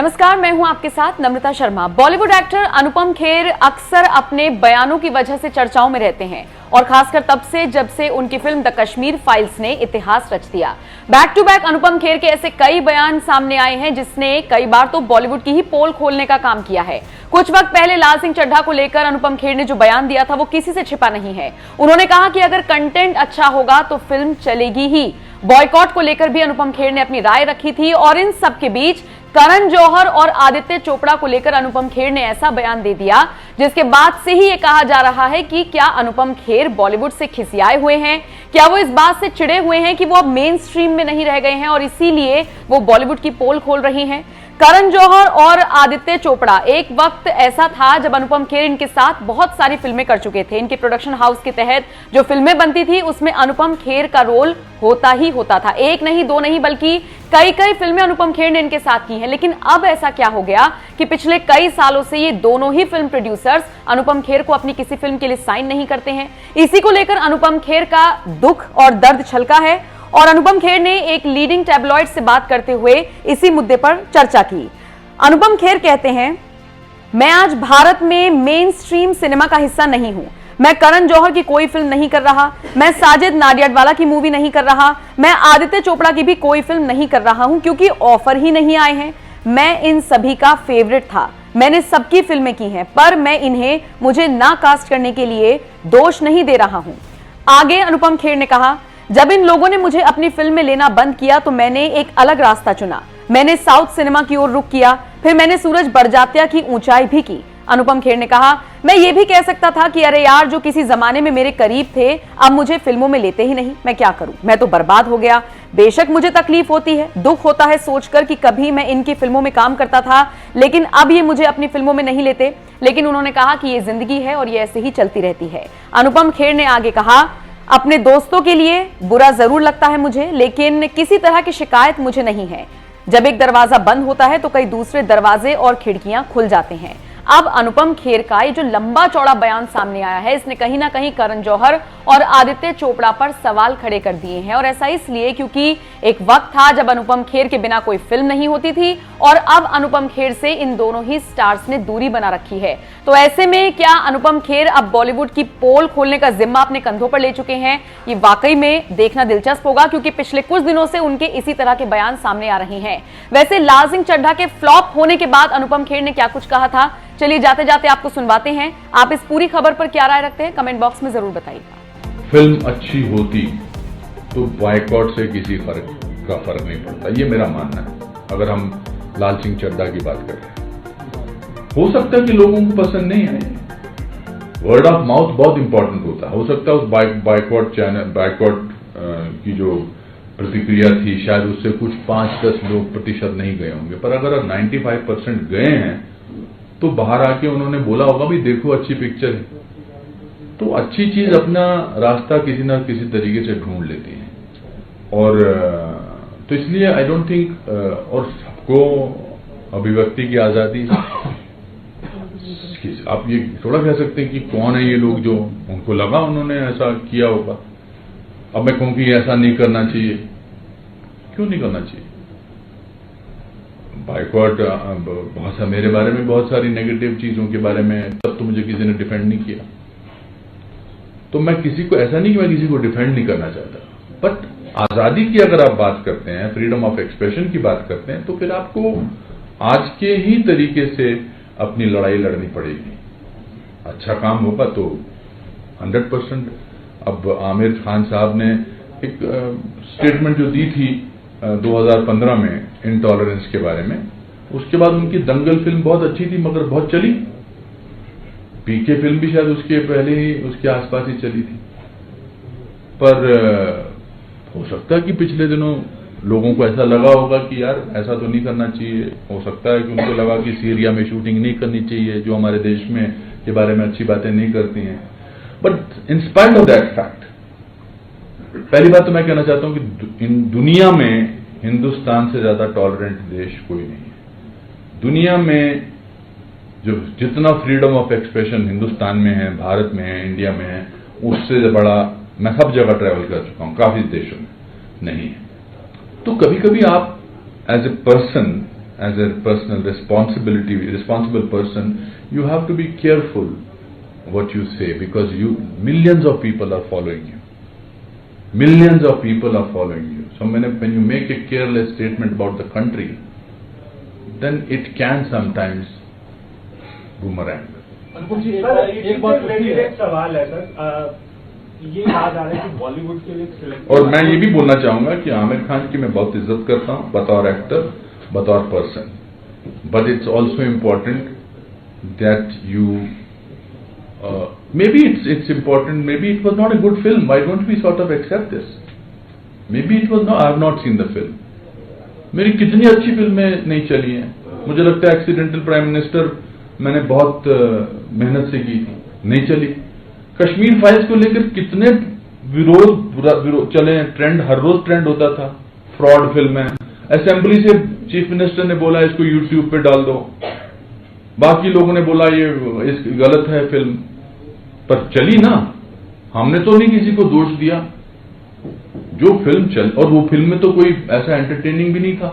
नमस्कार, मैं हूं आपके साथ नम्रता शर्मा। बॉलीवुड एक्टर अनुपम खेर अक्सर अपने बयानों की वजह से चर्चाओं में रहते हैं और खासकर तब से जब से उनकी फिल्म द कश्मीर फाइल्स ने इतिहास रच दिया। Back to back Anupam Kher के ऐसे कई बयान सामने आए हैं जिसने कई बार तो बॉलीवुड की ही पोल खोलने का काम किया है। कुछ वक्त पहले लाल सिंह चड्ढा को लेकर अनुपम खेर ने जो बयान दिया था वो किसी से छिपा नहीं है। उन्होंने कहा कि अगर कंटेंट अच्छा होगा तो फिल्म चलेगी ही। बॉयकॉट को लेकर भी अनुपम खेर ने अपनी राय रखी थी और इन सब के बीच करण जौहर और आदित्य चोपड़ा को लेकर अनुपम खेर ने ऐसा बयान दे दिया जिसके बाद से ही ये कहा जा रहा है कि क्या अनुपम खेर बॉलीवुड से खिसियाए हुए हैं, क्या वो इस बात से चिढ़े हुए हैं कि वो अब मेन स्ट्रीम में नहीं रह गए हैं और इसीलिए वो बॉलीवुड की पोल खोल रही हैं। करण जौहर और आदित्य चोपड़ा, एक वक्त ऐसा था जब अनुपम खेर इनके साथ बहुत सारी फिल्में कर चुके थे। इनके प्रोडक्शन हाउस के तहत जो फिल्में बनती थी उसमें अनुपम खेर का रोल होता ही होता था। एक नहीं, दो नहीं, बल्कि कई फिल्में अनुपम खेर ने इनके साथ की हैं। लेकिन अब ऐसा क्या हो गया कि पिछले कई सालों से ये दोनों ही फिल्म प्रोड्यूसर्स अनुपम खेर को अपनी किसी फिल्म के लिए साइन नहीं करते हैं। इसी को लेकर अनुपम खेर का दुख और दर्द छलका है और अनुपम खेर ने एक लीडिंग टैबलॉइड से बात करते हुए इसी मुद्दे पर चर्चा की। अनुपम खेर कहते हैं, मैं आज भारत में मेन स्ट्रीम सिनेमा का हिस्सा नहीं हूं। मैं करण जौहर की कोई फिल्म नहीं कर रहा, मैं साजिद नाडियाडवाला की मूवी नहीं कर रहा, मैं आदित्य चोपड़ा की भी कोई फिल्म नहीं कर रहा हूं क्योंकि ऑफर ही नहीं आए हैं। मैं इन सभी का फेवरेट था, मैंने सबकी फिल्में की हैं, पर मैं इन्हें मुझे ना कास्ट करने के लिए दोष नहीं दे रहा हूं। आगे अनुपम खेर ने कहा, जब इन लोगों ने मुझे अपनी फिल्म में लेना बंद किया तो मैंने एक अलग रास्ता चुना। मैंने साउथ सिनेमा की ओर रुख किया, फिर मैंने सूरज बड़जात्या की ऊंचाई भी की। अनुपम खेर ने कहा, मैं ये भी कह सकता था कि अरे यार, जो किसी जमाने में मेरे करीब थे अब मुझे फिल्मों में लेते ही नहीं, मैं क्या करूं, मैं तो बर्बाद हो गया। बेशक मुझे तकलीफ होती है, दुख होता है सोचकर कि कभी मैं इनकी फिल्मों में काम करता था लेकिन अब ये मुझे अपनी फिल्मों में नहीं लेते। लेकिन उन्होंने कहा कि ये जिंदगी है और ये ऐसे ही चलती रहती है। अनुपम खेर ने आगे कहा, अपने दोस्तों के लिए बुरा जरूर लगता है मुझे, लेकिन किसी तरह की शिकायत मुझे नहीं है। जब एक दरवाजा बंद होता है तो कई दूसरे दरवाजे और खिड़कियां खुल जाते हैं। अब अनुपम खेर का ये जो लंबा चौड़ा बयान सामने आया है, इसने कहीं ना कहीं करण जौहर और आदित्य चोपड़ा पर सवाल खड़े कर दिए हैं। और ऐसा इसलिए क्योंकि एक वक्त था जब अनुपम खेर के बिना कोई फिल्म नहीं होती थी और अब अनुपम खेर से इन दोनों ही स्टार्स ने दूरी बना रखी है। तो ऐसे में क्या अनुपम खेर अब बॉलीवुड की पोल खोलने का जिम्मा अपने कंधों पर ले चुके हैं? ये वाकई में देखना दिलचस्प होगा क्योंकि पिछले कुछ दिनों से उनके इसी तरह के बयान सामने आ रहे हैं। वैसे लाल सिंह चड्ढा के फ्लॉप होने के बाद अनुपम खेर ने क्या कुछ कहा था, चलिए जाते जाते आपको सुनवाते हैं। आप इस पूरी खबर पर क्या राय रखते हैं, कमेंट बॉक्स में जरूर बताइएगा। फिल्म अच्छी होती तो बॉयकॉट से किसी फर्क नहीं पड़ता, ये मेरा मानना है। अगर हम लाल सिंह चड्ढा की बात कर रहे हैं, हो सकता है कि लोगों को पसंद नहीं आए, वर्ड ऑफ माउथ बहुत इंपॉर्टेंट होता है। हो सकता है उस बॉयकॉट की जो प्रतिक्रिया थी शायद उससे कुछ 5-10 प्रतिशत नहीं गए होंगे, पर अगर 95% गए हैं तो बाहर आके उन्होंने बोला होगा भी देखो अच्छी पिक्चर है। तो अच्छी चीज अपना रास्ता किसी ना किसी तरीके से ढूंढ लेती है और तो इसलिए आई डोंट थिंक और सबको अभिव्यक्ति की आजादी, आप ये थोड़ा कह सकते हैं कि कौन है ये लोग जो उनको लगा उन्होंने ऐसा किया होगा। अब मैं कहूं कि ऐसा नहीं करना चाहिए, क्यों नहीं करना चाहिए? बाइकॉट बहुत सा मेरे बारे में बहुत सारी नेगेटिव चीजों के बारे में तब तो मुझे किसी ने डिफेंड नहीं किया, तो मैं किसी को ऐसा नहीं कि मैं किसी को डिफेंड नहीं करना चाहता, बट आजादी की अगर आप बात करते हैं, फ्रीडम ऑफ एक्सप्रेशन की बात करते हैं, तो फिर आपको आज के ही तरीके से अपनी लड़ाई लड़नी पड़ेगी। अच्छा काम होगा तो 100%। अब आमिर खान साहब ने एक स्टेटमेंट जो दी थी 2015 में इंटॉलरेंस के बारे में, उसके बाद उनकी दंगल फिल्म बहुत अच्छी थी मगर बहुत चली। पीके फिल्म भी शायद उसके पहले ही उसके आसपास ही चली थी, पर हो सकता है कि पिछले दिनों लोगों को ऐसा लगा होगा कि यार ऐसा तो नहीं करना चाहिए। हो सकता है कि उनको लगा कि सीरिया में शूटिंग नहीं करनी चाहिए, जो हमारे देश में के बारे में अच्छी बातें नहीं करती हैं। But in spite of that fact, पहली बात तो मैं कहना चाहता हूं कि दुनिया में हिंदुस्तान से ज्यादा टॉलरेंट देश कोई नहीं है। दुनिया में जो जितना फ्रीडम ऑफ एक्सप्रेशन हिंदुस्तान में है, भारत में है, इंडिया में है, उससे बड़ा मैं सब जगह ट्रैवल कर चुका हूं, काफी देशों में नहीं है। तो कभी कभी आप as a person, as a personal responsible person, you have to be careful what you say, because millions of people are following you. Millions of people are following you. So when you make a careless statement about the country, then it can sometimes boomerang. एक बात एक सवाल है sir, ये याद आ रहा है कि बॉलीवुड के लिए और मैं ये भी बोलना चाहूंगा कि आमिर खान की मैं बहुत इज्जत करता हूं बतौर एक्टर, बतौर person, but it's also important that you maybe it's important, maybe it was not a good film, why don't we sort of accept this? Maybe it was not, I have not seen the film. मेरी कितनी अच्छी फिल्में नहीं चली हैं, मुझे लगता है एक्सीडेंटल प्राइम मिनिस्टर मैंने बहुत मेहनत से की थी, नहीं चली। कश्मीर फाइल्स को लेकर कितने विरोध चले हैं, ट्रेंड हर रोज ट्रेंड होता था, फ्रॉड फिल्म है। असेंबली से चीफ मिनिस्टर ने बोला इसको यूट्यूब पे डाल दो, बाकी लोगों ने बोला ये गलत है फिल्म, पर चली ना, हमने तो नहीं किसी को दोष दिया। जो फिल्म चल, और वो फिल्म में तो कोई ऐसा एंटरटेनिंग भी नहीं था।